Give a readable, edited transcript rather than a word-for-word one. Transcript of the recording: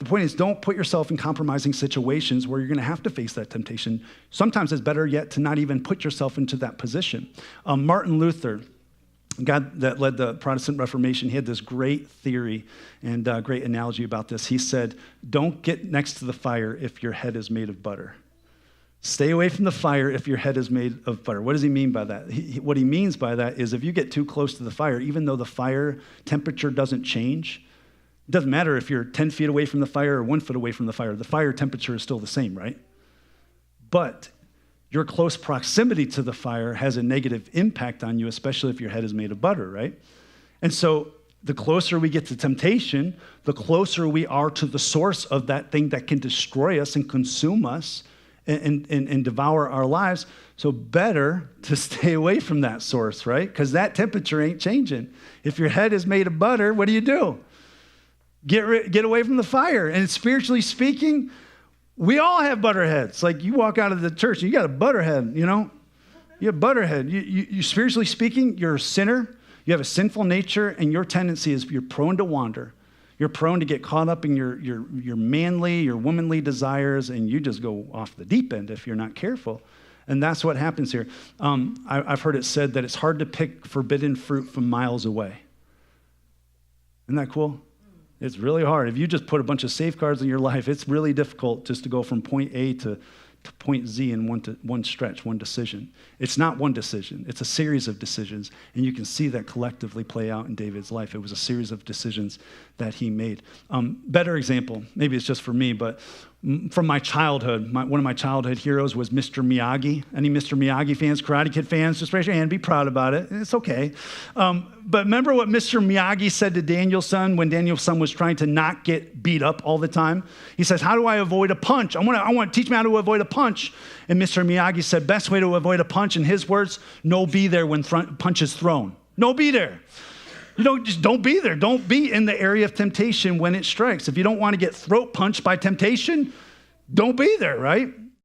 The point is, don't put yourself in compromising situations where you're going to have to face that temptation. Sometimes it's better yet to not even put yourself into that position. Martin Luther, God that led the Protestant Reformation, he had this great theory and great analogy about this. He said, don't get next to the fire if your head is made of butter. Stay away from the fire if your head is made of butter. What does he mean by that? What he means by that is if you get too close to the fire, even though the fire temperature doesn't change, it doesn't matter if you're 10 feet away from the fire or 1 foot away from the fire temperature is still the same, right? But your close proximity to the fire has a negative impact on you, especially if your head is made of butter, right? And so the closer we get to temptation, the closer we are to the source of that thing that can destroy us and consume us and devour our lives. So better to stay away from that source, right? Because that temperature ain't changing. If your head is made of butter, what do? Get away from the fire. And spiritually speaking, we all have butter heads. Like you walk out of the church, you got a butter head, you know? You have butter head. You spiritually speaking, you're a sinner. You have a sinful nature, and your tendency is you're prone to wander. You're prone to get caught up in your manly, your womanly desires, and you just go off the deep end if you're not careful. And that's what happens here. I've heard it said that it's hard to pick forbidden fruit from miles away. Isn't that cool? It's really hard. If you just put a bunch of safeguards in your life, it's really difficult just to go from point A to point Z in one stretch, one decision. It's not one decision. It's a series of decisions. And you can see that collectively play out in David's life. It was a series of decisions that he made. Better example, maybe it's just for me, but from my childhood, one of my childhood heroes was Mr. Miyagi. Any Mr. Miyagi fans, Karate Kid fans, just raise your hand, be proud about it. It's okay. But remember what Mr. Miyagi said to Daniel's son when Daniel's son was trying to not get beat up all the time? He says, how do I avoid a punch? I want to teach me how to avoid a punch. And Mr. Miyagi said, best way to avoid a punch, in his words, no be there when punch is thrown. No be there. Just don't be there. Don't be in the area of temptation when it strikes. If you don't want to get throat punched by temptation, don't be there, right?